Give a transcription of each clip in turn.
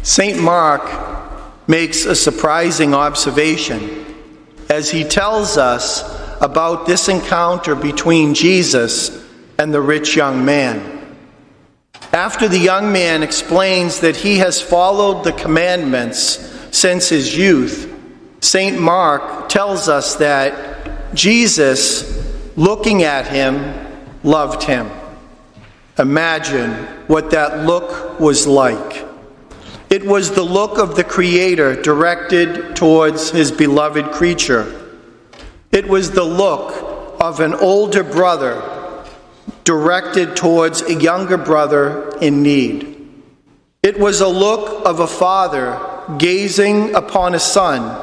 St. Mark makes a surprising observation as he tells us about this encounter between Jesus and the rich young man. After the young man explains that he has followed the commandments since his youth, St. Mark tells us that Jesus, looking at him, loved him. Imagine what that look was like. It was the look of the Creator directed towards his beloved creature. It was the look of an older brother directed towards a younger brother in need. It was a look of a father gazing upon a son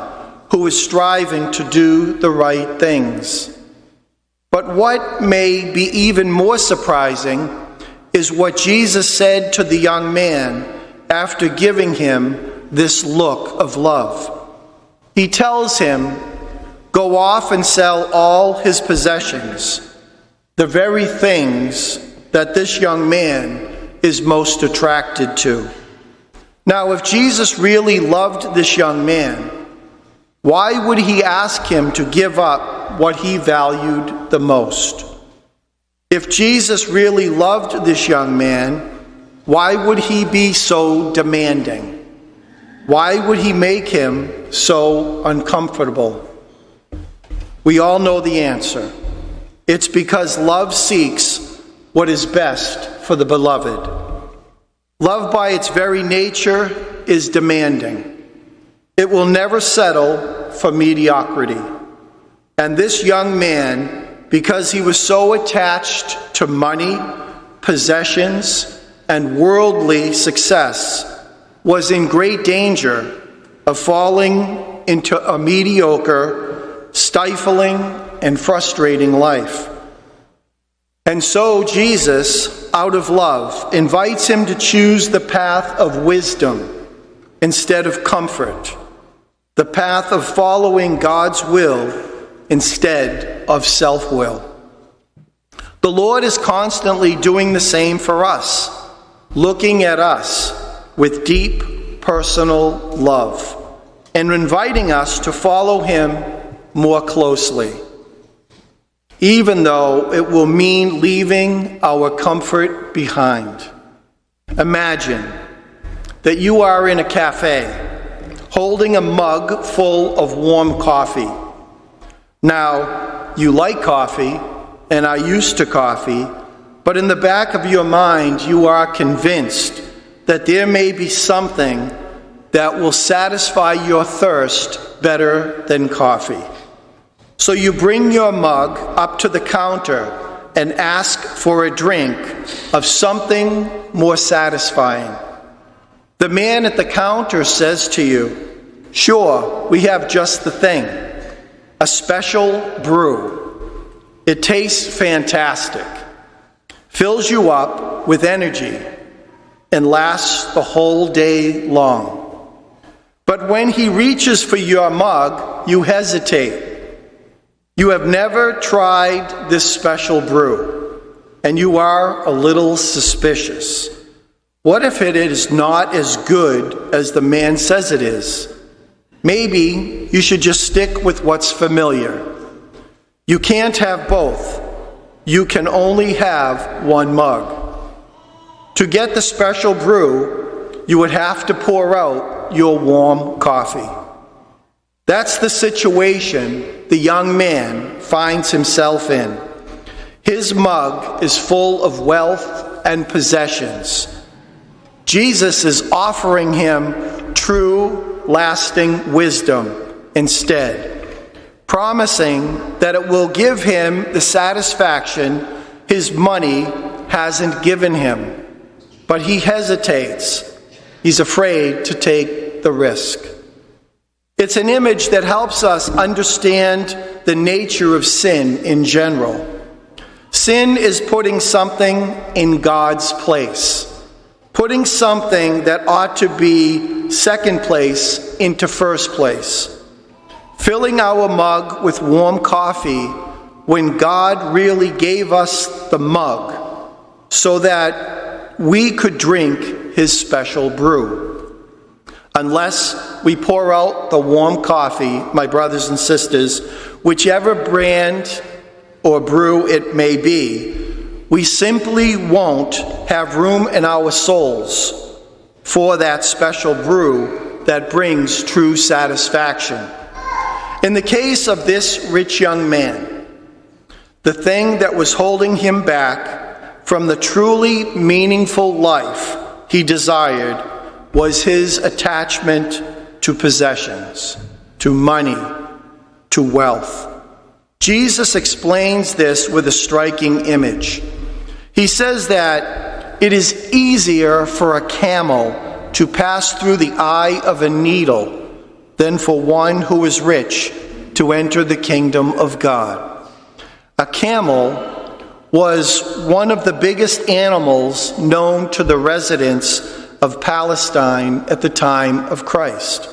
who was striving to do the right things. But what may be even more surprising is what Jesus said to the young man after giving him this look of love. He tells him, "Go off and sell all his possessions," the very things that this young man is most attracted to. Now, if Jesus really loved this young man, why would he ask him to give up what he valued the most? If Jesus really loved this young man, why would he be so demanding? Why would he make him so uncomfortable? We all know the answer. It's because love seeks what is best for the beloved. Love by its very nature is demanding. It will never settle for mediocrity. And this young man, because he was so attached to money, possessions, and worldly success, was in great danger of falling into a mediocre, stifling, and frustrating life. And so Jesus, out of love, invites him to choose the path of wisdom instead of comfort, the path of following God's will instead of self-will. The Lord is constantly doing the same for us, looking at us with deep personal love and inviting us to follow him more closely, even though it will mean leaving our comfort behind. Imagine that you are in a cafe holding a mug full of warm coffee. Now, you like coffee and are used to coffee, but in the back of your mind, you are convinced that there may be something that will satisfy your thirst better than coffee. So you bring your mug up to the counter and ask for a drink of something more satisfying. The man at the counter says to you, "Sure, we have just the thing, a special brew. It tastes fantastic, fills you up with energy, and lasts the whole day long." But when he reaches for your mug, you hesitate. You have never tried this special brew, and you are a little suspicious. What if it is not as good as the man says it is? Maybe you should just stick with what's familiar. You can't have both. You can only have one mug. To get the special brew, you would have to pour out your warm coffee. That's the situation the young man finds himself in. His mug is full of wealth and possessions. Jesus is offering him true, lasting wisdom instead, promising that it will give him the satisfaction his money hasn't given him. But he hesitates. He's afraid to take the risk. It's an image that helps us understand the nature of sin in general. Sin is putting something in God's place, putting something that ought to be second place into first place, filling our mug with warm coffee when God really gave us the mug so that we could drink his special brew. Unless we pour out the warm coffee, my brothers and sisters, whichever brand or brew it may be, we simply won't have room in our souls for that special brew that brings true satisfaction. In the case of this rich young man, the thing that was holding him back from the truly meaningful life he desired was his attachment to possessions, to money, to wealth. Jesus explains this with a striking image. He says that it is easier for a camel to pass through the eye of a needle than for one who is rich to enter the kingdom of God. A camel was one of the biggest animals known to the residents of Palestine at the time of Christ.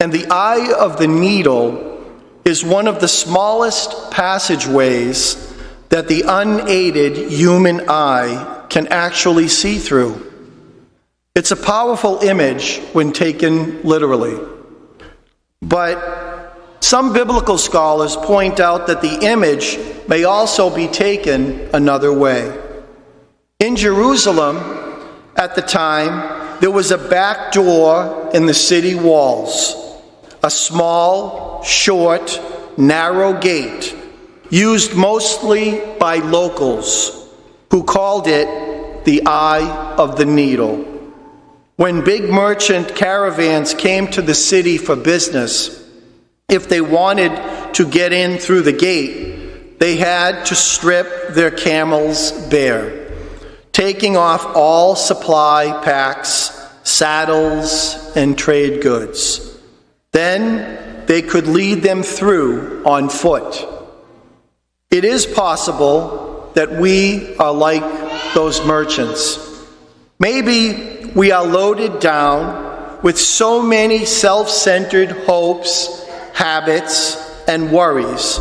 And the eye of the needle is one of the smallest passageways that the unaided human eye can actually see through. It's a powerful image when taken literally. But some biblical scholars point out that the image may also be taken another way. In Jerusalem, at the time, there was a back door in the city walls, a small, short, narrow gate used mostly by locals who called it the Eye of the Needle. When big merchant caravans came to the city for business, if they wanted to get in through the gate, they had to strip their camels bare, taking off all supply packs, saddles, and trade goods. Then they could lead them through on foot. It is possible that we are like those merchants. Maybe we are loaded down with so many self-centered hopes, habits, and worries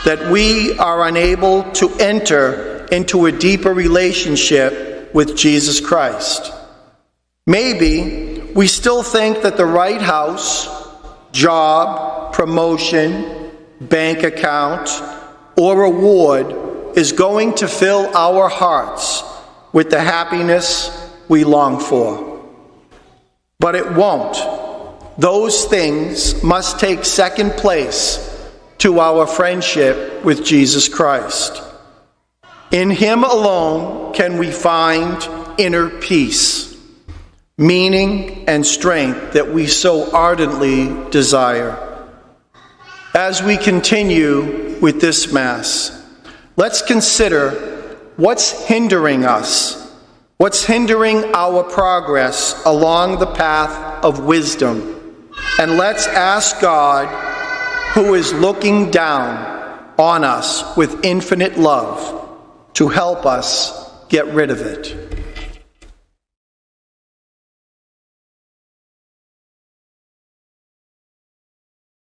that we are unable to enter into a deeper relationship with Jesus Christ. Maybe we still think that the right house, job, promotion, bank account, or reward is going to fill our hearts with the happiness we long for. But it won't. Those things must take second place to our friendship with Jesus Christ. In Him alone can we find inner peace, meaning and strength that we so ardently desire. As we continue with this Mass, let's consider what's hindering us, what's hindering our progress along the path of wisdom. And let's ask God, who is looking down on us with infinite love, to help us get rid of it.